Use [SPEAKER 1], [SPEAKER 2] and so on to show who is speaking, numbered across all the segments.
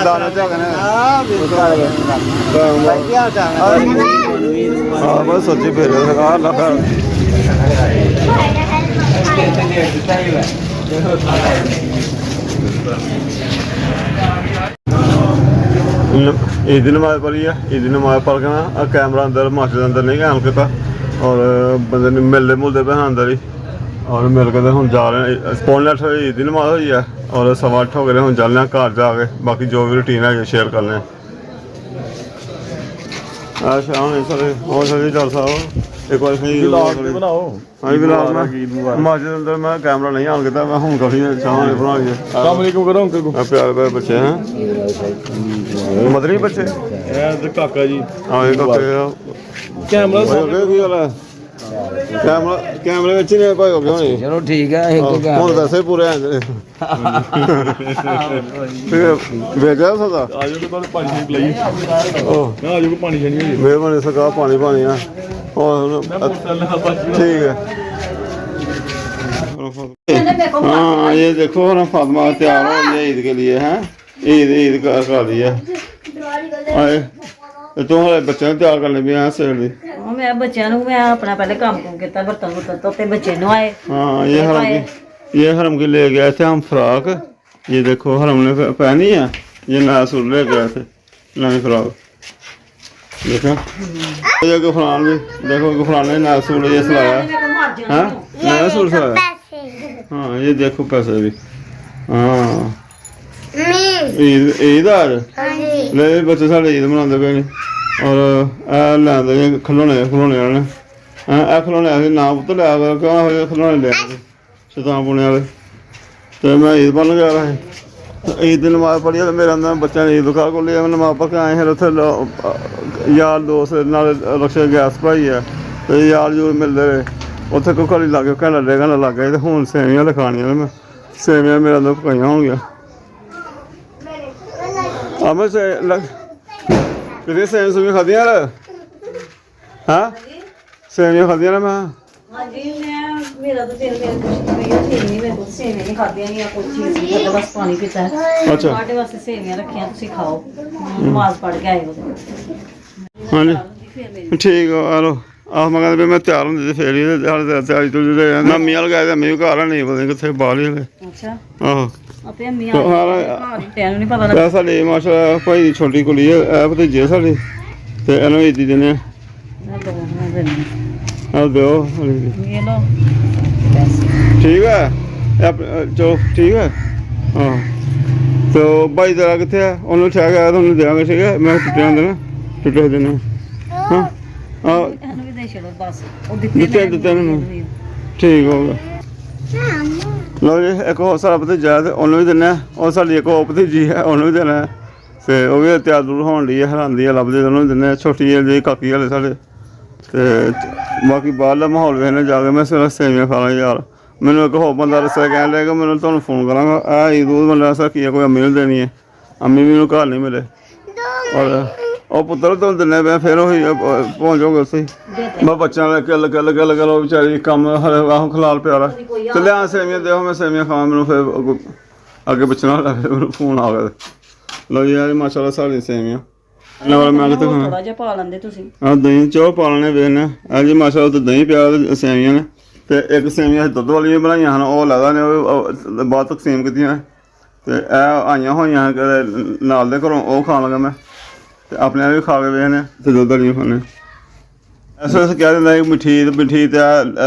[SPEAKER 1] दाना झागने हाँ बस सच्ची फिर लगा ईद नमाज पढ़ी है। ईद नमाज पढ़ के ना कैमरा अंदर मास्टर अंदर नहीं कैम किया और बंदे मिलते मुलते पे अंदर ही और मिल के हम जा रहे हैं। पौने 8 बजे ईद नमाज हुई है और 8:15 हो गए हम चलने घर जाके बाकी जो भी रूटीन है शेयर कर लें। अच्छा हाँ सर और सर डॉक्टर साहब एक बार
[SPEAKER 2] बनाओ
[SPEAKER 1] हाँ बिलाल मास्टर अंदर मैं कैमरा नहीं ऑन किया मैं हूँ काफ़ी शाम बना के
[SPEAKER 2] करो अंकल को
[SPEAKER 1] प्यारे प्यारे बच्चे हैं मदरी बच्चे
[SPEAKER 2] काका जी
[SPEAKER 1] हाँ ये काके
[SPEAKER 2] कैमरा
[SPEAKER 1] की गल है कैमरा कैमरे ਵਿੱਚ ਨੇ ਭਾਈ ਹੋ ਗਏ ਹੋਣੀ
[SPEAKER 3] ਚਲੋ ਠੀਕ ਹੈ
[SPEAKER 1] ਹੁਣ ਵੈਸੇ ਪੂਰੇ ਆ ਗਏ ਵੇਜਾ ਸਦਾ
[SPEAKER 2] ਆਜੋ ਤੇ ਬਾਅਦ ਪਾਣੀ ਛੇਕ ਲਈ
[SPEAKER 1] ਉਹ
[SPEAKER 2] ਨਾ ਆਜੋ ਕੋ ਪਾਣੀ ਛਣੀ ਹੋਈ
[SPEAKER 1] ਮਿਹਰਬਾਨੀ ਸਰਕਾਰ ਪਾਣੀ ਪਾਣੀ ਆ और ठीक है हाँ ये देखो ना फातिमा तैयार हो रही है ईद के लिए हैं ईद ईद कर रही है तू हमारे बच्चे तैयार करने भी हैं सवेर दी
[SPEAKER 4] मैं बच्चों को मैं अपना पहले काम किया बर्तन बुर्तन धोते बच्चे नहाए
[SPEAKER 1] हाँ ये हरम के ले गए थे हम फ्रॉक ये देखो हरम ने पहनी है ये नया सूट ले गए थे नई फ्रॉक देखो ये गफरान भी देखो गफरान ने नया सूट ये सिलाया हाँ नया सूट सिलाया हाँ ये देखो पैसे भी हाँ ईद आज ले बच्चे साढ़े ईद मनाते पे और लैंदे खिलौने खिलौने वाले खिलौने ना पुत्त लिया खिलौने लिया शैतान पुणे वाले तो मैं ईद बन गया रहा ईद की नमाज पढ़ी तो मेरे अंदर बच्चों ने ईद खा को लिया नमाज पढ़ के आए फिर उत्थे यार दोस्त नाल रक्शे गैस भराई है तो यार जूर मिलते रहे उत्थे कोई घड़ी लग गया घंटा 1.5 घंटा लग गया तो हूँ सेवियां लिखानियां मैं सेवियां मेरे अंदर पकाइयां हो गया मैं सेवियां सुवियां खादियां हाँ सेवियां खादियां ना मैं
[SPEAKER 4] हाँ जी मेरा तो दिल मेरे को सेवियां नहीं खादियां या कोई चीज़ नहीं बस पानी पीता है
[SPEAKER 1] अच्छा
[SPEAKER 4] ਤੁਹਾਡੇ ਵਾਸਤੇ ਸੇਵੀਆਂ ਰੱਖੀਆਂ ਤੁਸੀਂ ਖਾਓ ਨਮਾਜ਼ ਪੜ੍ਹ ਕੇ ਆਏ ਹੋ
[SPEAKER 1] हाँ जी ठीक है आ लो आह मैं कहते मैं तैयार होंदी फिर ही तैयारी तुझे मम्मी वाल गए अम्मी भी घर नहीं पता कितने बाहर ही
[SPEAKER 4] ਅੱਛਾ
[SPEAKER 1] आहो
[SPEAKER 4] ਆਪੇ ਅੰਮੀ ਆ ਤੈਨੂੰ ਨਹੀਂ ਪਤਾ
[SPEAKER 1] ਇਹ ਸਾਡੀ ਮਾਸ਼ਾ ਭਾਈ ਦੀ ਛੋਟੀ ਕੁੜੀ ਹੈ ਇਹ ਭਤੀਜੀ ਹੈ ਸਾਡੀ ਤੇ ਇਹਨੂੰ ਇੱਦੀ ਦਿੰਦੇ ਆ ਆ ਦਿਓ
[SPEAKER 4] ਇਹ ਲੋ
[SPEAKER 1] ਠੀਕ ਹੈ ਚਲੋ ਠੀਕ ਹੈ ਹਾਂ ਤੇ ਭਾਈ ਤੇਰਾ ਕਿੱਥੇ ਹੈ ਉਹਨੂੰ ਠਹਿ ਗਿਆ ਤੁਹਾਨੂੰ ਦੇਵਾਂਗੇ ਠੀਕ ਹੈ ਮੈਂ ਟੁੱਟਿਆ ਹੁੰਦਾ ਨਾ ਟੁੱਟੇ ਦਿਨ ਹਾਂ
[SPEAKER 4] ਇਹਨੂੰ ਵੀ ਦੇ ਛੱਡੋ ਬਸ ਉਹ
[SPEAKER 1] ਦਿੱਤੇ ਨੂੰ ਠੀਕ ਹੋ ਗਿਆ ਲਓ ਜੀ ਇੱਕ ਹੋਰ ਸਾਡਾ ਭਤੀਜਾ ਤੇ ਉਹਨੂੰ ਵੀ ਦਿੰਦੇ ਉਹ ਸਾਡੀ ਇੱਕ ਹੋਰ ਭਤੀਜੀ ਹੈ ਉਹਨੂੰ ਵੀ ਦੇਣਾ ਤੇ ਉਹ ਵੀ ਤਿਆਰ ਦੂਰ ਹੋਣ ਲਈ ਹਰਾਂਦੀ ਹੈ ਲੱਭਦੇ ਉਹਨੂੰ ਵੀ ਦਿੰਦੇ ਛੋਟੀ ਜਿਹੀ ਕਾਕੀ ਵਾਲੇ ਸਾਡੇ ਤੇ ਬਾਕੀ ਬਾਹਰਲਾ ਮਾਹੌਲ ਵੇਖਣੇ ਜਾ ਕੇ ਮੈਂ ਸਿਰਫ ਸੇਵੀਆਂ ਖਾ ਲਾਂ ਯਾਰ ਮੈਨੂੰ ਇੱਕ ਹੋਰ ਬੰਦਾ ਦੱਸਿਆ ਕਹਿਣ ਲੱਗਾ ਮੈਨੂੰ ਤੁਹਾਨੂੰ ਫੋਨ ਕਰਾਂਗਾ ਇਹ ਈਦ ਉਦ ਬੰਦਾ ਦੱਸਿਆ ਕੀ ਕੋਈ ਅੰਮੀ ਨੂੰ ਦੇਣੀ ਹੈ ਅੰਮੀ ਮੈਨੂੰ ਘਰ ਨਹੀਂ ਮਿਲੇ ਔਰ ਉਹ ਪੁੱਤਰ ਤੋਂ ਦਿੰਦੇ ਪਏ ਫਿਰ ਉਹੀ ਪਹੁੰਚ ਜਾਓਗੇ ਉੱਥੇ ਮੈਂ ਬੱਚਿਆਂ ਨੇ ਕਿੱਲ ਉਹ ਵਿਚਾਰੀ ਕੰਮ ਹਲੇ ਆਹੋ ਖਲਾਲ ਪਿਆਰਾ ਤੇ ਲਿਆ ਸੇਵੀਆਂ ਦਿਓ ਮੈਂ ਸੇਵੀਆਂ ਖਾਵਾਂ ਮੈਨੂੰ ਫਿਰ ਅੱਗੇ ਬਚਣਾ ਮੈਨੂੰ ਫੋਨ ਆ ਗਿਆ ਲਓ ਜੀ ਯਾਰ ਮਾਸ਼ਾਅੱਲਾ ਸਾਡੀ ਸੇਵੀਆਂ ਨਾਲ ਮੈਂ ਕਿਤੇ
[SPEAKER 4] ਥੋੜਾ ਜਿਹਾ ਪਾ ਲੈਂਦੇ ਤੁਸੀਂ
[SPEAKER 1] ਆਹ ਦਹੀਂ ਚੋ ਪਾ ਲੈਣੇ ਵੇਖਣੇ ਆ ਜੀ ਮਾਸ਼ਾਅੱਲਾ ਤੇ ਦਹੀਂ ਪਿਆ ਸੇਵੀਆਂ ਨੇ ਤੇ ਇੱਕ ਸੇਵੀਆਂ ਦੁੱਧ ਵਾਲੀਆਂ ਬਣਾਈਆਂ ਹਨ ਉਹ ਲੱਗਦਾ ਨੇ ਉਹ ਬਾਅਦ ਤਕਸੀਮ ਕੀਤੀਆਂ ਤੇ ਇਹ ਆਈਆਂ ਹੋਈਆਂ ਨਾਲ ਦੇ ਘਰੋਂ ਉਹ ਖਾਣ ਲੱਗਾ ਮੈਂ ਤੇ ਆਪਣੇ ਵੀ ਖਾ ਕੇ ਵੇਖਣੇ ਤੇ ਦੁੱਧ ਵਾਲੀਆਂ ਖਾਣੇ ਇਸ ਵੇਲੇ ਕਹਿ ਦਿੰਦਾ ਮਿੱਠੀ ਤੇ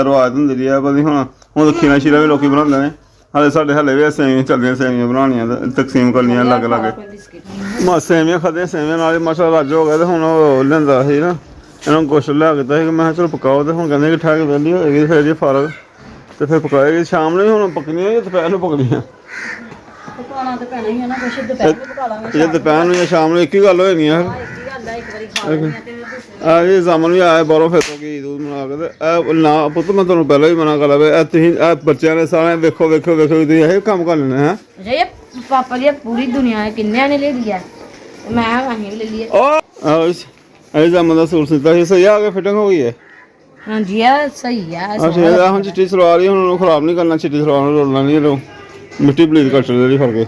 [SPEAKER 1] ਰਵਾਇਤ ਹੁੰਦੀ ਹੈ ਪਤਾ ਹੁਣ ਖੀਰਾ ਸ਼ੀਰਾ ਵੀ ਲੋਕੀ ਬਣਾਉਂਦੇ ਨੇ ਹਾਲੇ ਸਾਡੇ ਹਲੇ ਵੀ ਸੇਵੀਆਂ ਚੱਲਦੀਆਂ ਸੇਵੀਆਂ ਬਣਾਉਣੀਆਂ ਤੇ ਤਕਸੀਮ ਕਰਨੀਆਂ ਅਲੱਗ ਅਲੱਗ ਸੇਵੀਆਂ ਖਾਦੇ ਸੇਵੀਆਂ ਨਾਲ ਮਾਸ਼ਾ ਰੱਜ ਹੋ ਗਿਆ ਤੇ ਹੁਣ ਉਹ ਲੈਂਦਾ ਸੀ ਨਾ ਇਹਨਾਂ ਨੂੰ ਕੁਛ ਲਿਆ ਕੀਤਾ ਸੀ ਮੈਂ ਕਿਹਾ ਚਲੋ ਪਕਾਓ ਤੇ ਹੁਣ ਕਹਿੰਦੇ ਕਿ ਠਹਿਰ ਕੇ ਵਿਹਲੀ ਹੋਏਗੀ ਫਿਰ ਜੇ ਫਰਕ ਤੇ ਫਿਰ ਪਕਾਏਗੀ ਸ਼ਾਮ ਨੂੰ ਹੁਣ ਪਕਣੀਆਂ ਜਾਂ ਦੁਪਹਿਰ ਨੂੰ ਪਕਣੀਆਂ
[SPEAKER 4] ਪਕਾਉਣਾ ਤਾਂ ਪੈਣਾ ਹੀ ਹੈ ਨਾ ਕੁਛ ਦੁਪਹਿਰ ਨੂੰ ਪਕਾ ਲਾਂਗੇ
[SPEAKER 1] ਜੇ ਦੁਪਹਿਰ ਨੂੰ ਜਾਂ ਸ਼ਾਮ ਨੂੰ ਇੱਕ ਹੀ ਗੱਲ ਹੋ ਜਾਣੀ ਆ
[SPEAKER 4] ਇੱਕ ਗੱਲ ਆ ਇੱਕ ਵਾਰੀ ਖਾ ਲੈਂਦੇ ਆ ਤੇ
[SPEAKER 1] ਆ ਜੀ ਸਾਹਮਣੇ ਵੀ ਆਇਆ ਬਾਹਰੋਂ ਫਿਰ ਤੋਂ ਕੀ ਦੂਧ ਬਣਾ ਕੇ ਤੇ ਇਹ ਨਾ ਪੁੱਤ ਮੈਂ ਤੁਹਾਨੂੰ ਪਹਿਲਾਂ ਹੀ ਮਨਾ ਕਰ ਲਿਆ ਤੁਸੀਂ ਇਹ ਬੱਚਿਆਂ ਨੇ ਸਾਰੇ ਵੇਖੋ ਤੁਸੀਂ ਇਹ ਕੰਮ ਕਰ ਲੈਣਾ ਹੈ
[SPEAKER 5] ये पापा लिए पूरी दुनिया है किन्ने ने ले लिया मैं वहीं ले लिया
[SPEAKER 1] ਇਹ zaman ਦਾ ਸੂਟ ਸਿੱਤਾ ਸੀ ਸਹੀ ਆ ਕੇ ਫਿਟਿੰਗ ਹੋ ਗਈ ਹੈ
[SPEAKER 5] हाँ जी यार सही है
[SPEAKER 1] ਅੱਛਾ ਹੁਣ ਚਿੱਟੀ ਸਲਵਾਰ ਹੀ ਹੁਣ ਉਹਨੂੰ ਖਰਾਬ ਨਹੀਂ ਕਰਨਾ ਚਿੱਟੀ ਸਲਵਾਰ ਨੂੰ ਰੋਲਣਾ ਨਹੀਂ ਇਹਨੂੰ ਮਿੱਟੀ ਬਲੀਚ ਕੱਟ ਜਿਹੜੀ ਫੜ ਕੇ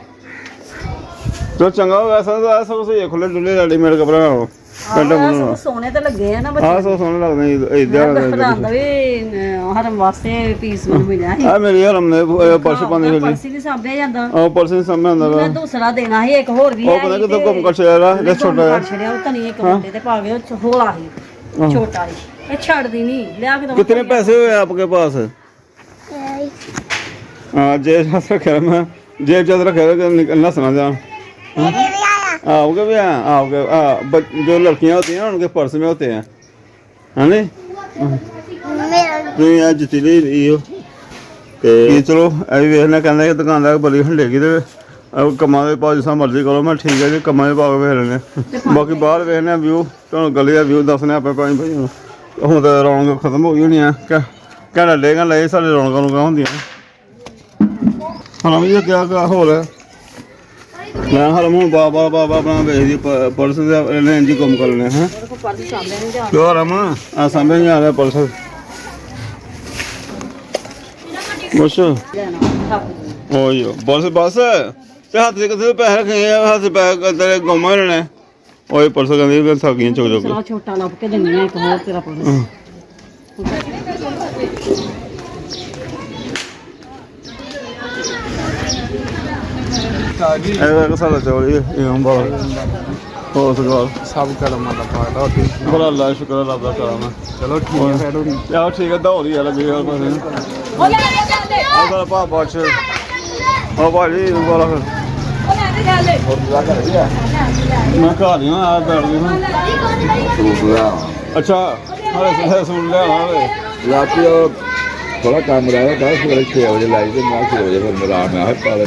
[SPEAKER 1] ਚਲੋ ਚੰਗਾ ਹੋ ਗਿਆ ਸਭ ਸਹੀ ਖੁੱਲੇ ਡੁੱਲੇ ਰੈਡੀਮੇਡ ਕੱਪੜਾ ਨਾਲੋਂ ਪੈਂਟਾਂ
[SPEAKER 4] ਆਹ
[SPEAKER 1] ਬੁਣਨਾ
[SPEAKER 4] ਸੋਹਣੇ ਤੇ ਲੱਗੇ ਆ ਨਾ
[SPEAKER 1] ਆਹ
[SPEAKER 4] ਬੱਚੇ
[SPEAKER 1] ਸੋ ਸੋਹਣੇ ਲੱਗਦੇ ਇਦਾਂ
[SPEAKER 4] ਦਾ ਵੀ ਹਰਮ ਵਾਸਤੇ ਪੀਸ ਮੈਨੂੰ ਮਿਲਿਆ ਸੀ
[SPEAKER 1] ਆ ਮੇਰੀ ਹਰਮ ਨੇ ਪਰਸ ਪਾਉਂਦੀ ਹੋਈ
[SPEAKER 4] ਪਰਸ ਨਹੀਂ ਸਾਂਭਿਆ ਜਾਂਦਾ
[SPEAKER 1] ਉਹ ਪਰਸ ਨਹੀਂ ਸਾਹਮਣੇ ਹੁੰਦਾ ਵਾ
[SPEAKER 4] ਮੈਂ ਦੂਸਰਾ ਦੇਣਾ ਸੀ ਇੱਕ ਹੋਰ ਵੀ
[SPEAKER 1] ਉਹ ਪਤਾ ਕਿਦੋਂ ਘੁੰਮ ਕਰ ਛੜਿਆ ਇਹ ਛੋਟਾ ਹੈ
[SPEAKER 4] ਛੜਿਆ ਉਹ ਤਨੀ ਇੱਕ ਮੁੰਡੇ ਤੇ ਪਾ ਕੇ ਉਹ ਹੋਲਾ ਸੀ ਛੋਟਾ ਸੀ ਇਹ ਛੱਡਦੀ ਨਹੀਂ ਲਿਆ ਕੇ ਦਵਾ
[SPEAKER 1] कितने पैसे हुए आपके पास हाँ जेब हाथ रखे मैं जेब चादर रखे निकलना सुना जान आओगे भी हैं आओगे जो लड़कियां होती हैं उनके पर्स में होते हैं है नहीं आज जितनी लियो ਤੇ ਚਲੋ ਇਹ ਵੀ ਵੇਖਣਾ ਕਹਿੰਦਾ ਕਿ ਦੁਕਾਨਦਾਰ ਬੜੀ ਹੰਡੇਗੀ ਤੇ ਕੰਮਾਂ ਦੇ ਭਾਅ ਜਿਸ ਤਰ੍ਹਾਂ ਮਰਜ਼ੀ ਕਰੋ ਮੈਂ ਠੀਕ ਹੈ ਜੀ ਕੰਮਾਂ ਦੇ ਭਾਅ ਵੇਖ ਲੈਣੇ ਬਾਕੀ ਬਾਹਰ ਵੇਖਣੇ ਵਿਊ ਤੁਹਾਨੂੰ ਗਲੀ ਦਾ ਵਿਊ ਦੱਸਣੇ ਆਪਣੇ ਭਾਈ ਭਾਈ ਨੂੰ ਹੁਣ ਤਾਂ ਰੌਣਕ ਖਤਮ ਹੋ ਗਈ ਹੋਣੀ ਆ ਕਹਿਣਾ ਲੈਗਾ ਲੈ ਸਾਡੇ ਰੌਣਕਾਂ ਰੌਣਕਾਂ ਹੁੰਦੀਆਂ ਹਾਂ ਵੀ ਇਹ ਕਿਆ ਹੋਰ ਹੈ ਮੈਂ ਹਰ ਮੂੰਹ ਬਾਬਾ ਆਪਣਾ ਵੇਖਦੀ ਪਰਸ ਦੇ ਲੈਣ ਜੀ ਕੰਮ ਕਰ ਲੈਣੇ ਹੈ
[SPEAKER 4] ਪਰਸ ਸਾਂਭਿਆ ਨਹੀਂ ਜਾ
[SPEAKER 1] ਕਿਉਂ ਰਮ ਆ ਸਾਹਮਣੇ ਨਹੀਂ ਆ ਰਿਹਾ ਪਰਸ ਬਸ ਓਏ ਬਸ ਤੇ ਹੱਥ ਦੇ ਕਿੱਥੇ ਪੈਸੇ ਰੱਖੇ ਆ ਹੱਥ ਪੈ ਤੇਰੇ ਗੋਮਾ ਲੈਣੇ ਓਏ ਪਰਸ ਕਹਿੰਦੀ ਕਿ ਸਾਗੀਆਂ ਚੁੱਕ
[SPEAKER 4] ਸਾਰਾ ਛੋਟਾ ਲੱਭ ਕੇ ਦਿੰਨੀ ਆ ਇੱਕ ਹੋਰ ਤੇਰਾ ਪਰਸ
[SPEAKER 1] ਇਹ ਸਾਲਾ ਚੋਰੀ ਇਹ ਹੰਬਾ ਹੋ ਸਕਦਾ
[SPEAKER 2] ਸਭ ਕਰਮਾਂ ਦਾ ਪਾਟਾ ਠੀਕ
[SPEAKER 1] ਬੜਾ ਅੱਲਾ ਸ਼ੁਕਰ ਅੱਲਾ ਦਾ ਕਰਾਣਾ
[SPEAKER 2] ਚਲੋ ਠੀਕ ਹੈ ਫੈਡ ਹੋ ਗਈ
[SPEAKER 1] ਯਾਰ ਠੀਕ ਹੈ ਦੌੜੀ ਆ ਲੱਗੀ ਯਾਰ ਪਾਸੇ
[SPEAKER 5] ਉਹ ਲੈ ਕੇ ਚੱਲੇ
[SPEAKER 1] ਆ ਸਾਲਾ ਪਾ ਬਾਚ ਆ ਭਾਜੀ ਬੋਲਾ ਫਿਰ
[SPEAKER 5] ਉਹ ਲੈ ਕੇ ਚੱਲੇ
[SPEAKER 1] ਮੈਂ ਘਰ ਹੀ ਆ ਬੈਠ ਗਈ ਅੱਛਾ ਹਾਲੇ ਸੁਣ ਲਿਆ ਹਾਲੇ
[SPEAKER 3] ਰਾਤੀ ਉਹ ਥੋੜਾ ਕੰਮ ਰਹਿ ਗਿਆ 10 ਵਜੇ 6 ਵਜੇ ਲਾਈ ਤੇ ਮੈਂ 6 ਵਜੇ ਫਿਰ ਮੇਰਾ ਆਰਾਮ ਆ ਪਾ ਲੈ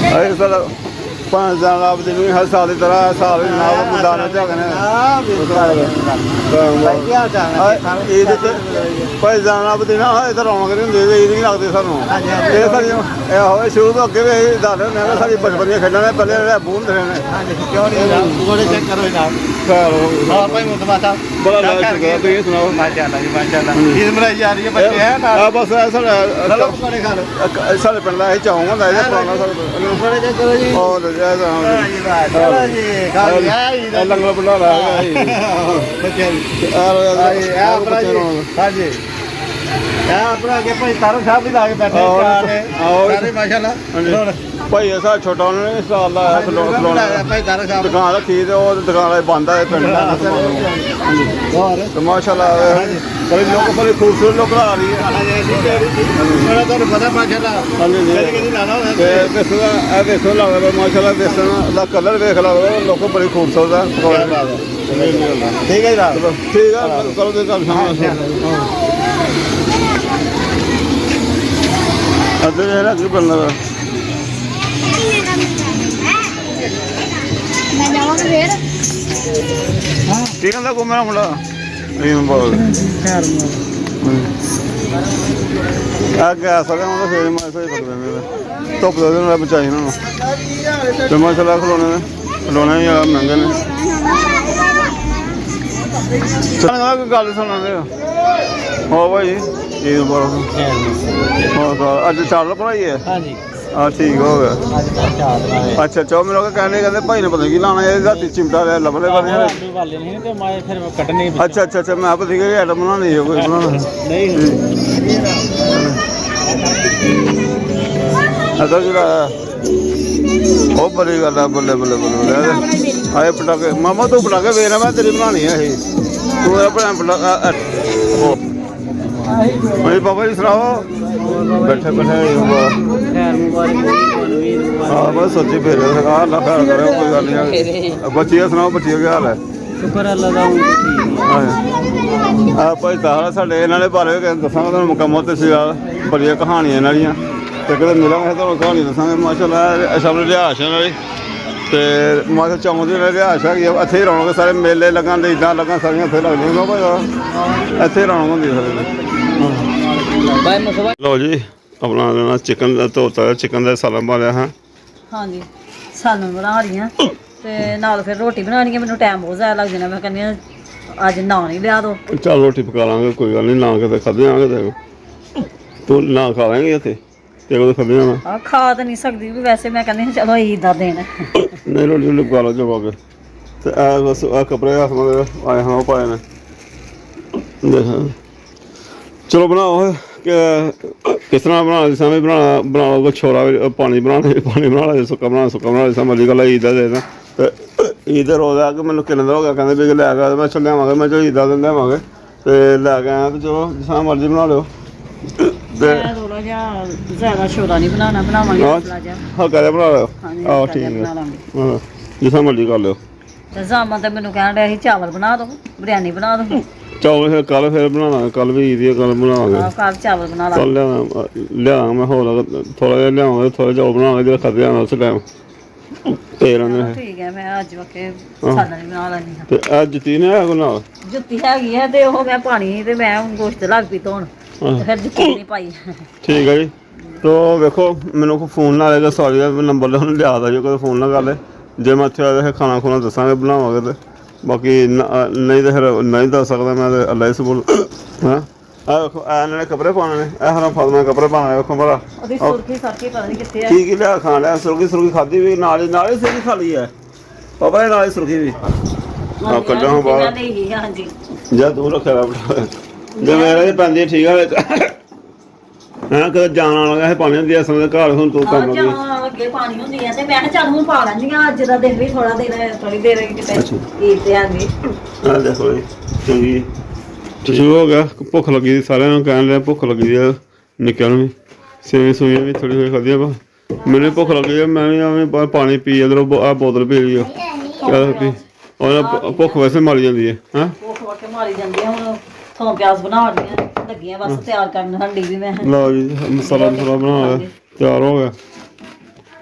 [SPEAKER 1] ਆਏ ਸਾਲਾ 5 ਸਾਲ ਆਪ ਦੇ ਵੀ ਹਰ ਸਾਲ ਦੀ ਤਰ੍ਹਾਂ ਸਾਲ ਵੀ ਨਾ ਮੈਦਾਨ ਚ ਹੈਗੇ ਨੇ ਇਹਦੇ ਤੇ ਭਾਈ ਜਾਨ ਆਪ ਦੇ ਨਾ ਇਹ ਤਾਂ ਰੌਣਕ ਨਹੀਂ ਹੁੰਦੀ ਇਹ ਨਹੀਂ ਲੱਗਦੇ ਸਾਨੂੰ ਇਹ ਸਾਡੀਆਂ ਇਹ ਹੋਏ ਸ਼ੁਰੂ ਤੋਂ ਅੱਗੇ ਵੀ ਇਹ ਦੱਸਦੇ ਹੁੰਦੇ ਆ ਸਾਡੀ ਬਚਪਨ ਦੀਆਂ ਖੇਡਾਂ ਨੇ ਪਹਿਲੇ ਜਿਹੜੇ ਬੂੰਦ ਰਹੇ ਨੇ
[SPEAKER 3] ਕਿਉਂ ਨਹੀਂ ਉਹਦੇ ਚੈੱਕ ਕਰੋ ਜਨਾਬ
[SPEAKER 1] ਖੈਰ ਹੋ ਗਈ
[SPEAKER 3] ਹਾਂ ਭਾਈ ਮੁਤਮਾ ਸਾਹਿਬ
[SPEAKER 1] ਬੜਾ ਲਾਇਕ ਸ਼ੁਕਰ ਤੁਸੀਂ ਸੁਣਾਓ
[SPEAKER 3] ਮਾਸ਼ਾਅੱਲਾ ਜੀ ਮਾਸ਼ਾਅੱਲਾ ਈਦ ਮਨਾਈ ਜਾ ਰਹੀ ਹੈ ਬੱਚੇ ਹੈ ਨਾਲ
[SPEAKER 1] ਆ ਬਸ ਇਹ ਸਾਡਾ
[SPEAKER 3] ਚਲੋ ਪਕੌੜੇ ਖਾ ਲਓ
[SPEAKER 1] ਸਾਡੇ ਪਿੰਡ ਦਾ ਇਹ ਚੌਂਕ ਹੁੰਦਾ ਇਹਦੇ ਪੁਰਾਣਾ ਸਾਡੇ
[SPEAKER 3] ਪਕੌੜੇ ਚੈੱਕ ਕਰੋ ਜੀ
[SPEAKER 1] ਉਹ
[SPEAKER 3] ਚਲੋ ਜੀ ਖਾ ਲਿਆ ਈਦ
[SPEAKER 1] ਲੰਗਰ ਬਣਾ ਲਾ
[SPEAKER 3] ਬੱਚੇ ਇਹ ਆਪਣਾ ਜੀ ਹਾਂਜੀ ਇਹ ਆਪਣਾ ਅੱਗੇ ਭਾਈ ਤਾਰੂ ਸਾਹਿਬ ਵੀ ਲਾ ਕੇ ਬੈਠੇ ਸਾਰੇ ਮਾਸ਼ਾਅੱਲਾ
[SPEAKER 1] ਭਾਈ ਐਸਾ ਛੋਟਾ ਉਹਨੇ ਸਟਾਲ ਲਾਇਆ ਖਲੋਣਾ
[SPEAKER 3] ਭਾਈ ਤਾਰੂ ਸਾਹਿਬ
[SPEAKER 1] ਦੁਕਾਨ ਰੱਖੀ ਤੇ ਉਹ ਦੁਕਾਨ ਵਾਲੇ ਬੰਦ ਆ ਪਿੰਡ ਦਾ
[SPEAKER 3] ਹੋਰ
[SPEAKER 1] ਤੇ ਮਾਸ਼ਾਅੱਲਾ ਬੜੇ ਲੋਕ ਬੜੇ ਖੂਬਸੂਰਤ ਲੋਕ ਆ ਰਹੀ ਹੈ
[SPEAKER 3] ਮੇਰਾ ਤੁਹਾਨੂੰ ਪਤਾ ਮਾਸ਼ਾਅੱਲਾ
[SPEAKER 1] ਹਾਂਜੀ
[SPEAKER 3] ਕਦੀ ਕਦੀ ਲਾਣਾ
[SPEAKER 1] ਤੇ ਵੇਸਣ ਦਾ ਇਹ ਵੇਸਣ ਲੱਗਦਾ ਮਾਸ਼ਾਅੱਲਾ ਵੇਸਣ ਦਾ ਕਲਰ ਵੇਖ ਲੱਗਦਾ ਲੋਕ ਬੜੇ ਖੂਬਸੂਰਤ ਆ
[SPEAKER 3] ਠੀਕ ਹੈ ਜਨਾਬ
[SPEAKER 1] ਚਲੋ ਠੀਕ ਆ ਕਰੋ ਤੇ ਕੰਮ ਸਾਹਮਣੇ ਅੱਧੇ ਇਹ ਨਾ ਕੀ ਬਣਨਾ
[SPEAKER 5] ਮੈਂ ਜਾਵਾਂਗਾ ਫੇਰ
[SPEAKER 1] ਕੀ ਕਹਿੰਦਾ ਕੋ ਮੇਰਾ ਮੁੰਡਾ ਇਹ ਬੋਲ ਆ ਗਿਆ ਸਾਰੇ ਉਹਨਾਂ ਫੇਰ ਮੈਂ ਸਹੀ ਕਰ ਦਿੰਦੇ ਧੁੱਪ ਦੇ ਨਾਲ ਬਚਾਈ ਇਹਨਾਂ ਨੂੰ ਤੇ ਮਾਸ਼ਾਅੱਲਾ ਖਲੋਣੇ ਹੀ ਆ ਮਹਿੰਗੇ ਨੇ ਚੰਗਾ ਕੋਈ ਗੱਲ ਸੁਣਾਉਂਦੇ ਹੋ ਭਾਈ ਇਹ ਬੋਲ ਹੋ ਅੱਜ ਚੱਲ ਪੜਾਈ ਹੈ
[SPEAKER 3] ਹਾਂਜੀ
[SPEAKER 1] ਹਾਂ ਠੀਕ ਹੋ ਗਿਆ ਅੱਛਾ ਚੋ ਮੇਰੇ ਲੋਕ ਕਹਿੰਦੇ ਭਾਈ ਨੇ ਪਤਾ ਕੀ ਲਾਣਾ ਇਹ ਰਾਤੀ ਚਿਮਟਾ ਲਿਆ ਲੱਭਲੇ
[SPEAKER 3] ਵਾਲੇ ਨਹੀਂ ਤੇ ਮੈਂ ਫਿਰ ਕੱਢਣੇ
[SPEAKER 1] ਅੱਛਾ ਮੈਂ ਆਪ ਦੇਖੇ ਐਟਮ ਬਣਾਉਣੀ ਹੈ ਕੋਈ ਬਣਾਉਣਾ
[SPEAKER 3] ਨਹੀਂ
[SPEAKER 1] ਅਦਾ ਜਿਹੜਾ ਉਹ ਬੜੀ ਗੱਲ ਆ ਬੱਲੇ ਆਏ ਪਟਾਕੇ ਮਾਮਾ ਤੂੰ ਪਟਾਕੇ ਵੇਖ ਮੈਂ ਤੇਰੀ ਬਣਾਉਣੀ ਆ ਇਹ ਤੂੰ ਆਪਣਾ ਪਟਾਕਾ ਭਾਈ ਬਾਬਾ ਜੀ ਸੁਣਾਓ ਬੈਠੇ ਹਾਂ ਬਸ ਸੱਚੀ ਫੇਰ ਸਰਕਾਰ ਅੱਲਾ ਖੈਰ ਕਰੇ ਕੋਈ ਗੱਲ ਨਹੀਂ ਬੱਚੀਆਂ ਸੁਣਾਓ ਬੱਚੀਆਂ ਕੀ ਹਾਲ ਹੈ
[SPEAKER 3] ਸ਼ੁਕਰ ਅੱਲਾ ਦਾ
[SPEAKER 1] ਆ ਭਾਈ ਤਾਰਾ ਸਾਡੇ ਇਹਨਾਂ ਦੇ ਬਾਰੇ ਦੱਸਾਂਗਾ ਤੁਹਾਨੂੰ ਮੁਕੰਮਲ ਤੇ ਸੀ ਬੜੀਆਂ ਕਹਾਣੀਆਂ ਇਹਨਾਂ ਦੀਆਂ ਤੇ ਕਦੇ ਮਿਲਾਂਗੇ ਤੁਹਾਨੂੰ ਕਹਾਣੀ ਦੱਸਾਂਗੇ ਮਾਸ਼ਾਅੱਲਾ ਸਭ ਰਿਹਾਇਸ਼ ਨਾਲੇ ਤੇ ਮਾਸ਼ਾ ਚੌਂਕ ਦੀ ਰਿਹਾਇਸ਼ ਹੈਗੀ ਇੱਥੇ ਹੀ ਰੌਣਕ ਸਾਰੇ ਮੇਲੇ ਲੱਗਣ ਦੇ ਇੱਦਾਂ ਲੱਗਣ ਸਾਰੀਆਂ ਇੱਥੇ ਲੱਗਦੀਆਂ ਭਾਈ ਇੱਥੇ ਰੌਣਕ ਹੁੰਦੀ ਸਾਰੇ ਲਓ ਜੀ ਆਪਣਾ ਲੈਣਾ ਚਿਕਨ ਦਾ ਧੋਤਾ ਚਿਕਨ ਦਾ ਸਾਲਨ ਪਾ ਲਿਆ ਹਾਂ
[SPEAKER 4] ਹਾਂਜੀ ਸਾਲਨ ਬਣਾ ਰਹੀ ਹਾਂ ਤੇ ਨਾਲ ਫਿਰ ਰੋਟੀ ਬਣਾਉਣੀ ਹੈ ਮੈਨੂੰ ਟਾਈਮ ਬਹੁਤ ਜ਼ਿਆਦਾ ਲੱਗ ਜਾਣਾ ਮੈਂ ਕਹਿੰਦੀ ਹਾਂ ਅੱਜ ਨਾ ਨਹੀਂ ਲਿਆ ਦੋ
[SPEAKER 1] ਚੱਲ ਰੋਟੀ ਪਕਾ ਲਾਂਗੇ ਕੋਈ ਗੱਲ ਨਹੀਂ, ਨਾ ਕਿਤੇ ਖਾਦੇ ਆਂਗੇ ਤੇ ਤੂੰ ਨਾ ਖਾ ਲਾਂਗੇ ਇੱਥੇ ਤੇ ਕੋਲ ਖਾਦੇ ਆਣਾ।
[SPEAKER 4] ਆ ਖਾ ਤਾਂ ਨਹੀਂ ਸਕਦੀ ਵੀ, ਵੈਸੇ ਮੈਂ ਕਹਿੰਦੀ ਸੀ ਚਲੋ ਈਦ ਦਾ ਦਿਨ
[SPEAKER 1] ਨਹੀਂ ਰੋਟੀ ਪਕਾ ਲਾ ਜੋ ਕੇ ਤੇ ਆ ਬਸ ਆ ਕੱਪੜੇ ਹੱਥ ਆਏ ਹਾਂ ਉਹ ਪਾਏ ਨੇ ਦੇਖ। ਚਲੋ ਬਣਾਓ ਕਿਸ ਤਰ੍ਹਾਂ ਬਣਾਉਣਾ, ਜਿਸ ਤਰ੍ਹਾਂ ਬਣਾਓ ਕੋਈ ਛੋਰਾ ਪਾਣੀ ਬਣਾ ਲਾ, ਸੁੱਕਾ ਬਣਾ ਜਿਸ ਮਰਜ਼ੀ ਗੱਲ ਈਦ ਦਾ ਦੇ ਦੇਣਾ। ਤੇ ਈਦ ਦਾ ਰੋਜ਼ ਆ ਕੇ ਮੈਨੂੰ ਕਿੰਨੇ ਦਿਨ ਹੋ ਗਿਆ ਕਹਿੰਦੇ ਵੀ ਲੈ ਕੇ ਮੈਂ ਚੱਲ ਲਿਆਵਾਂਗੇ, ਮੈਂ ਚਲੋ ਈਦ ਦਾ ਦਿਨ ਲਿਆਵਾਂਗੇ ਤੇ ਲੈ ਕੇ ਆਇਆ ਤੇ ਚਲੋ ਜਿਸ ਤਰ੍ਹਾਂ ਮਰਜ਼ੀ ਬਣਾ ਲਿਓ। ਤੇ
[SPEAKER 4] ਥੋੜਾ ਜਿਹਾ ਜ਼ਿਆਦਾ ਛੋਰਾ ਨਹੀਂ ਬਣਾਉਣਾ, ਬਣਾਵਾਂਗੇ ਥੋੜਾ ਜਿਹਾ
[SPEAKER 1] ਹਲਕਾ ਜਿਹਾ ਬਣਾ ਲਿਓ। ਆਹੋ ਠੀਕ
[SPEAKER 4] ਬਣਾ
[SPEAKER 1] ਹੈ,
[SPEAKER 4] ਲਾਂਗੇ।
[SPEAKER 1] ਹਾਂ ਜਿਸ ਤਰ੍ਹਾਂ ਮਰਜ਼ੀ ਕਰ ਲਿਓ।
[SPEAKER 4] ਤੇ ਜਾਮਾ ਤੇ ਮੈਨੂੰ ਕਹਿਣ ਡਿਆ ਸੀ ਚਾਵਲ ਬਣਾ ਦੋ, ਬਿਰਿਆਨੀ ਬਣਾ ਦੋ।
[SPEAKER 1] ਚਾਵਲ ਫਿਰ ਕੱਲ ਫਿਰ ਬਣਾਉਣਾ, ਕੱਲ ਵੀ ਈਦ ਦੀ ਕੱਲ ਬਣਾਵਾਂਗੇ।
[SPEAKER 4] ਕੱਲ ਚਾਵਲ ਬਣਾ ਲਾ।
[SPEAKER 1] ਕੱਲ ਲਿਆਵਾਂਗਾ ਮੈਂ ਹੋਰ ਥੋੜਾ ਜਿਹਾ ਲਿਆਵਾਂਗਾ, ਥੋੜਾ ਜਿਹਾ ਬਣਾਵਾਂਗੇ ਜਿਹੜਾ ਖਾਦੇ ਜਾਣਾ ਉਸ ਟਾਈਮ ਤੇ ਰਹਿੰਦੇ।
[SPEAKER 4] ਠੀਕ ਹੈ, ਮੈਂ ਅੱਜ ਵਕੇ ਸਾਡਾ ਨਹੀਂ ਬਣਾ ਲੈਣੀ।
[SPEAKER 1] ਤੇ ਅੱਜ ਜੁੱਤੀ ਨੇ ਆ ਨਾਲ
[SPEAKER 4] ਜੁੱਤੀ ਹੈਗੀ ਹੈ ਤੇ ਉਹ ਮੈਂ ਪਾਣੀ ਤੇ ਮੈਂ ਹੁਣ ਗੋਸ਼ਤ ਲੱਗ ਪਈ ਧੋਣ ਤੇ ਫਿਰ ਜੁੱਤੀ ਨਹੀਂ ਪਾਈ।
[SPEAKER 1] ਠੀਕ ਹੈ ਜੀ। ਤੋ ਵੇਖੋ ਮੈਨੂੰ ਕੋਈ ਫੋਨ ਨਾ ਆਏਗਾ, ਸੌਰੀ ਦਾ ਨੰਬਰ ਲਿਆ ਦਾ, ਜੇ ਕੋਈ ਫੋਨ ਨਾ ਕਰ ਲੈ, ਜੇ ਮੈਂ ਇੱਥੇ ਆਇਆ ਖਾਣਾ ਖੁਣਾ ਦੱਸਾਂਗੇ ਬਣਾਵਾਂਗੇ ਤੇ ਬਾਕੀ ਨਹੀਂ ਤਾਂ ਫਿਰ ਨਹੀਂ ਦੱਸ ਸਕਦਾ ਮੈਂ ਤੇ ਅੱਲਾ ਹੀ ਸਬੂਲ। ਹਾਂ ਆ ਵੇਖੋ ਇਹਨਾਂ ਨੇ ਕੱਪੜੇ ਪਾਉਣੇ ਨੇ, ਇਹ ਹਰਾਂ ਫਾਦਮਾ ਕੱਪੜੇ ਪਾਉਣੇ ਵੇਖੋ ਮੇਰਾ
[SPEAKER 4] ਉਹਦੀ ਸੁਰਖੀ ਸਰਕੀ ਪਤਾ ਨਹੀਂ ਕਿੱਥੇ ਆ।
[SPEAKER 1] ਕੀ ਲਿਆ ਖਾਣ ਲਿਆ, ਸੁਰਖੀ ਖਾਧੀ ਵੀ ਨਾਲ ਹੀ ਸੁਰਖੀ ਖਾ ਲਈ ਹੈ ਪਾਪਾ ਨੇ, ਨਾਲ ਹੀ ਸੁਰਖੀ ਵੀ ਆ ਕੱਢਾਂ ਹਾਂ ਬਾਹਰ।
[SPEAKER 4] ਨਹੀਂ ਹਾਂਜੀ
[SPEAKER 1] ਜਾਂ ਤੂੰ ਰੱਖਿਆ ਜੇ ਮੇਰੇ ਪੈਂਦੀ ਠੀਕ ਆ ਹਾਂ ਕਦੇ ਜਾਣ ਵਾਲਾ ਪਾਣੀ ਹੁੰਦੀ ਅਸਾਂ ਦੇ ਘਰ, ਹੁਣ ਤੂੰ ਕੰਮ ਲੱਗੀ
[SPEAKER 4] ਅੱਗੇ ਪਾਣੀ ਹੁੰਦੀ ਆ ਤੇ ਮੈਂ ਕਿਹਾ ਚੱਲ ਹੁਣ ਪਾ ਲੈਂਦੀ ਆ, ਅੱਜ ਦਾ ਦਿਨ ਵੀ ਥੋੜੀ ਦੇਰ ਕਿਤੇ ਈਦ ਤੇ ਆਂਦੀ।
[SPEAKER 1] ਆ ਦੇਖੋ ਜੀ ਚੰਗੀ ਸ਼ੁਰੂ ਹੋ ਗਿਆ, ਭੁੱਖ ਲੱਗੀ ਸੀ ਸਾਰਿਆਂ ਨੂੰ, ਕਹਿਣ ਲਿਆ ਭੁੱਖ ਲੱਗੀ ਆ ਨਿੱਕਿਆਂ ਨੂੰ ਵੀ, ਸੇਵੀਆਂ ਸੂਈਆਂ ਵੀ ਥੋੜੀ ਥੋੜੀ ਖਾਧੀਆਂ ਵਾ, ਮੈਨੂੰ ਭੁੱਖ ਲੱਗੀ ਆ ਮੈਂ ਵੀ ਐਵੇਂ ਪਾਣੀ ਪੀ ਇੱਧਰੋਂ ਆ ਬੋਤਲ ਪੀ ਲਈ ਪੀ ਉਹਨਾਂ ਭੁੱਖ ਵੈਸੇ ਮਾਰੀ ਜਾਂਦੀ ਹੈ। ਹਾਂ
[SPEAKER 4] ਭੁੱਖ ਵਕੇ ਮਾਰੀ ਜਾਂਦੀ ਆ, ਹੁਣ ਥੋਂ ਪਿਆਜ਼ ਬਣਾ ਰਹੀਆਂ ਲੱਗੀਆਂ ਬਸ ਤਿਆਰ ਕਰਨ ਹੰਡੀ ਵੀ ਮੈਂ।
[SPEAKER 1] ਲਓ ਜੀ ਮਸਾਲਾ ਬਣਾ ਲਿਆ, ਤਿਆਰ ਹੋ ਗਿਆ।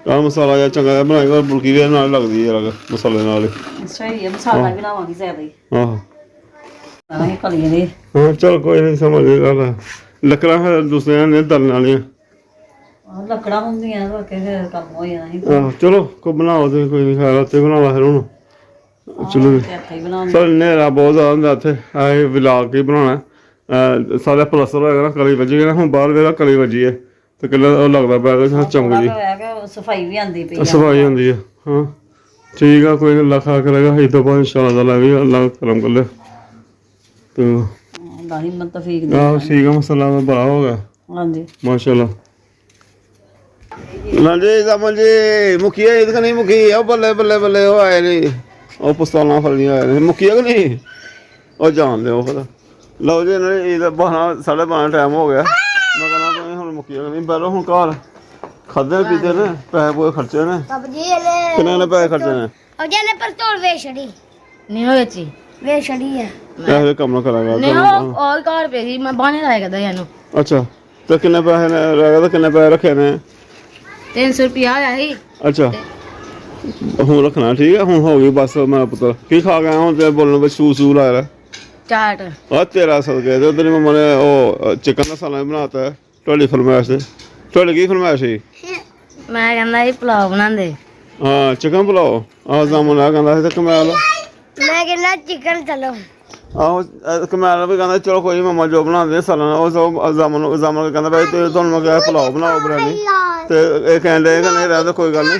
[SPEAKER 1] ਆਹ ਮਸਾਲਾ ਜਿਹਾ ਚੰਗਾ ਜਿਹਾ ਬਣਾਏਗਾ, ਬੁਲਕੀ ਵੀ ਨਾਲ ਲੱਗਦੀ ਹੈ ਮਸਾਲੇ ਨਾਲ।
[SPEAKER 4] ਸਹੀ ਹੈ, ਮਸਾਲਾ ਵੀ ਬਣਾਵਾਂਗੀ ਜ਼ਿਆਦਾ ਹੀ।
[SPEAKER 1] ਆਹੋ
[SPEAKER 4] ਆਹ ਕਲੀਆਂ ਦੇ
[SPEAKER 1] ਹਾਂ ਚਲ ਕੋਈ ਨਹੀਂ, ਸਮਝ ਗੱਲ। ਲੱਕੜਾਂ ਫਿਰ ਦੂਸਰਿਆਂ ਨੇ ਤਲਣ ਵਾਲੀਆਂ
[SPEAKER 4] ਲੱਕੜਾਂ ਹੁੰਦੀਆਂ ਤਾਂ ਫਿਰ ਕੰਮ ਹੋ ਜਾਣਾ ਸੀ।
[SPEAKER 1] ਆਹੋ ਚਲੋ ਕੋਈ ਬਣਾਓ ਤੇ ਕੋਈ ਨਹੀਂ, ਖਾ ਤੇ ਬਣਾ ਲਾ ਫਿਰ ਹੁਣ। ਚਲੋ
[SPEAKER 4] ਇੱਥੇ ਹੀ ਬਣਾਉਂਦੇ
[SPEAKER 1] ਸਰ ਹਨੇਰਾ ਬਹੁਤ ਜ਼ਿਆਦਾ ਹੁੰਦਾ ਇੱਥੇ, ਆਹ ਵਿਲਾਗ ਕੇ ਬਣਾਉਣਾ ਸਾਰਾ ਪਲਸਤਰ ਹੋਏਗਾ ਨਾ, ਕਲੀ ਵੱਜੀ ਨਾ, ਹੁਣ ਬਾਹਰ ਵੇਲਾ ਕਲੀ ਵੱਜੀ ਹੈ ਤੇ ਕਿੱਲਾ ਉਹ ਲੱਗਦਾ ਪਿਆ ਚਮਕ ਜੀ,
[SPEAKER 4] ਸਫਾਈ ਵੀ ਆਂਦੀ ਪਈ
[SPEAKER 1] ਸਫਾਈ ਹੁੰਦੀ ਹੈ। ਹਾਂ ਠੀਕ ਆ, ਕੋਈ ਅੱਲਾ ਖਾ ਕਰੇਗਾ ਇਸ ਤੋਂ ਬਾਅਦ ਇਨਸ਼ਾਅੱਲਾ ਤਾਲਾ ਵੀ ਅੱਲਾ ਕਰਮ ਕਰ ਲੈ ਤੇ
[SPEAKER 4] ਲਾਹੀ ਮਤਫੀਕ ਦੀ।
[SPEAKER 1] ਆਹ ਠੀਕ ਆ, ਮਸਾਲਾ ਬੜਾ ਹੋ ਗਿਆ
[SPEAKER 4] ਹਾਂਜੀ
[SPEAKER 1] ਮਾਸ਼ਾਅੱਲਾ। ਹਾਂਜੀ ਸਮਝ ਜੀ ਮੁੱਕੀ ਈਦ ਕਿ ਨਹੀਂ ਮੁੱਕੀ? ਉਹ ਬੱਲੇ ਬੱਲੇ ਬੱਲੇ ਉਹ ਆਏ ਨੇ, ਉਹ ਪਸਤਾਲਾਂ ਫੜੀਆਂ ਆਏ ਨੇ, ਮੁੱਕੀ ਕਿ ਨਹੀਂ? ਉਹ ਜਾਣ ਲਿਓ ਫਿਰ। ਲਓ ਜੀ ਇਹਨਾਂ ਨੇ ਈਦ 12:30 ਟਾਈਮ ਹੋ ਗਿਆ, ਮੈਂ ਕਹਿੰਦਾ ਤੁਸੀਂ ਹੁਣ ਮੁੱਕੀ ਕਿ ਨਹੀਂ? ਪਹਿਲਾਂ ਹੁਣ ਘਰ ਖਾਦੇ ਪੀਤੇ ਨੇ, ਪੈਸੇ ਪੂਏ ਖਰਚੇ ਨੇ, ਕਿੰਨੇ ਨੇ ਪੈਸੇ ਖਰਚੇ ਨੇ?
[SPEAKER 5] ਉਹਨੇ ਪਰਤੋਲ ਵੇਚੜੀ ਨਹੀਂ ਹੋਈ ਵੇਚੜੀ ਹੈ
[SPEAKER 1] ਇਹੋ ਕੰਮ ਨਾ ਕਰਾਂਗਾ।
[SPEAKER 5] ਨਹੀਂ ਉਹ ਘਰ ਪੇ ਸੀ, ਮੈਂ ਬਾਹਨੇ ਲਾਇਆ ਕਰਦਾ ਇਹਨੂੰ।
[SPEAKER 1] ਅੱਛਾ ਤੇ ਕਿੰਨੇ ਪੈਸੇ ਨੇ ਰਹਿ ਗਏ, ਤੇ ਕਿੰਨੇ ਪੈਸੇ ਰੱਖੇ ਨੇ?
[SPEAKER 5] 300 ਰੁਪਿਆ ਆਇਆ ਸੀ।
[SPEAKER 1] ਅੱਛਾ ਹੁਣ ਰੱਖਣਾ ਠੀਕ ਹੈ, ਹੁਣ ਹੋ ਗਈ ਬਸ। ਮੈਂ ਪੁੱਤਰ ਕੀ ਖਾ ਗਿਆ ਹੁਣ ਤੇ ਬੋਲਣ ਵਿੱਚ ਸੂ ਲਾਇਆ
[SPEAKER 5] ਚਾਟ
[SPEAKER 1] ਆ ਤੇਰਾ ਸਦਕੇ ਤੇ ਉਧਰ ਮੰਮਾ ਨੇ ਉਹ ਚਿਕਨ ਮਸਾਲਾ ਬਣਾਤਾ ਤੁਹਾਡੀ ਫਰਮਾਇਸ਼ ਤੇ। ਤੁਹਾਡੀ ਕੀ ਫਰਮਾਇਸ਼ ਸੀ?
[SPEAKER 5] ਮੈਂ ਕਹਿੰਦਾ ਸੀ ਪੁਲਾਓ ਬਣਾਉਂਦੇ।
[SPEAKER 1] ਹਾਂ ਚਿਕਨ ਪੁਲਾਓ, ਆਹ ਜਾਮਨ ਆ ਕਹਿੰਦਾ ਸੀ ਤੇ ਕਮਾਲ
[SPEAKER 5] ਮੈਂ ਕਹਿੰਦਾ ਚਿਕਨ ਚਲੋ।
[SPEAKER 1] ਆਹੋ ਕਮਾਲ ਵੀ ਕਹਿੰਦਾ ਚਲੋ ਕੋਈ ਮੰਮਾ ਜੋ ਬਣਾਉਂਦੇ ਸਾਲਾਂ ਉਹ ਸਭ ਜਾਮਨ ਕਹਿੰਦਾ ਭਾਈ ਤੇ ਤੁਹਾਨੂੰ ਮੈਂ ਕਿਹਾ ਪੁਲਾਓ ਬਣਾਓ ਬਿਰਿਆਨੀ, ਤੇ ਇਹ ਕਹਿੰਦੇ ਕਿ ਨਹੀਂ ਰਹਿ ਕੋਈ ਗੱਲ ਨਹੀਂ।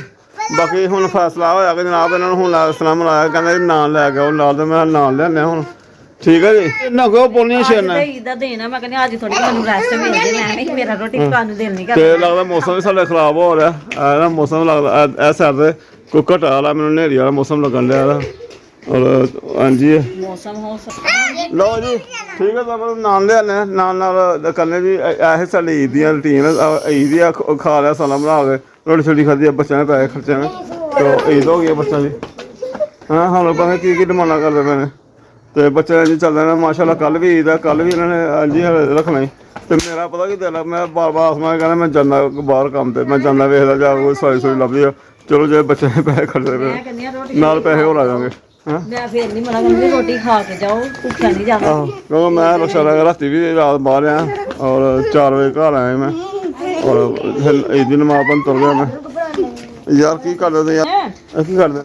[SPEAKER 1] ਬਾਕੀ ਹੁਣ ਫੈਸਲਾ ਹੋਇਆ ਕਿ ਜਨਾਬ ਇਹਨਾਂ ਨੂੰ ਹੁਣ ਸਲਾਮ ਲਾਇਆ, ਕਹਿੰਦਾ ਨਾਂ ਲੈ ਕੇ ਉਹ ਨਾਲ, ਤੇ ਮੈਂ ਨਾਲ ਲਿਆਉਂਦੇ ਹੁਣ ਠੀਕ ਹੈ ਜੀ। ਇਹਨਾਂ ਕੋ ਪੋਲੀਆਂ ਸ਼ੇਰਨਾ
[SPEAKER 4] ਈਦ ਦਾ ਦਿਨ ਆ, ਮੈਂ ਕਹਿੰਦੀ ਅੱਜ ਥੋੜੀ ਮੈਨੂੰ ਰੈਸਟ ਮਿਲ ਜੇ, ਮੈਂ ਵੀ ਮੇਰਾ ਰੋਟੀ ਪਕਾਉਣ ਨੂੰ ਦਿਲ ਨਹੀਂ ਕਰਦਾ।
[SPEAKER 1] ਤੇ ਲੱਗਦਾ ਮੌਸਮ ਵੀ ਸਾਡਾ ਖਰਾਬ ਹੋ ਰਿਹਾ ਹੈ ਨਾ, ਮੌਸਮ ਲੱਗਦਾ ਇਹ ਸਾਈਡ ਤੇ ਕੋਈ ਘਟਾ ਵਾਲਾ ਮੈਨੂੰ ਹਨੇਰੀ ਵਾਲਾ ਮੌਸਮ ਲੱਗਣ ਡਿਆ ਦਾ। ਔਰ ਹਾਂਜੀ
[SPEAKER 4] ਮੌਸਮ ਹੋ
[SPEAKER 1] ਲਓ ਜੀ ਠੀਕ ਹੈ, ਤਾਂ ਨਾਲ ਲਿਆਨੇ ਨਾਲ ਕਰਨੇ ਜੀ। ਇਹ ਸਾਡੀ ਈਦ ਦੀਆਂ ਰੂਟੀਨ ਈਦ ਦੀ ਖਾ ਲਿਆ ਸਾਲਾਂ ਬਣਾ ਕੇ, ਰੋਟੀ ਛੋਟੀ ਖਾਧੀ, ਬੱਚਿਆਂ ਨੇ ਪੈਸੇ ਖਰਚੇ ਨੇ, ਤੇ ਈਦ ਹੋ ਗਈ ਬੱਚਿਆਂ ਦੀ। ਹਾਂ ਹੁਣ ਪਤਾ ਕੀ ਡਿਮਾਂਡਾਂ ਕਰਦੇ ਪਏ ਨੇ, ਤੇ ਬੱਚਿਆਂ ਜੀ ਚੱਲਦੇ ਨੇ ਮਾਸ਼ਾਅੱਲਾ। ਕੱਲ੍ਹ ਵੀ ਈਦ ਆ, ਕੱਲ੍ਹ ਵੀ ਇਹਨਾਂ ਨੇ ਹਾਂਜੀ ਰੱਖਣਾ ਹੀ। ਤੇ ਮੇਰਾ ਪਤਾ ਕੀ ਦਿਲ ਆ, ਮੈਂ ਬਾਰ-ਬਾਰ ਆਸਮਾਨ ਕਹਿੰਦਾ ਮੈਂ ਜਾਂਦਾ ਬਾਹਰ ਕੰਮ ਤੇ, ਮੈਂ ਜਾਂਦਾ ਵੇਖਦਾ ਜਾ ਕੋਈ ਸੋਈ ਲੱਭਦੀ ਆ, ਚਲੋ ਜੇ ਬੱਚੇ ਨੇ ਪੈਸੇ ਖਰਚਦੇ ਪਏ ਨਾਲ ਪੈਸੇ ਹੋਰ ਆ ਜਾਣਗੇ।
[SPEAKER 4] ਮੈਂ ਫੇਰ ਨਹੀਂ ਮਨਾ ਕਰੂੰਗੀ, ਰੋਟੀ ਖਾ ਕੇ ਜਾਓ, ਭੁੱਖਾ ਨਹੀਂ ਜਾਣਾ।
[SPEAKER 1] ਕਿਉਂਕਿ ਮੈਂ ਰਕਸ਼ਾ ਰਾਤੀ ਵੀ ਰਾਤ ਬਾਹਰ ਆ, ਔਰ 4 ਵਜੇ ਘਰ ਆਇਆ ਮੈਂ, ਔਰ ਈਦ ਦੀ ਨਮਾਜ਼ ਪੜ੍ਹਨ ਤੁਰ ਗਿਆ ਮੈਂ। ਯਾਰ ਕੀ ਕਰਦੇ ਯਾਰ, ਕੀ ਕਰਦੇ?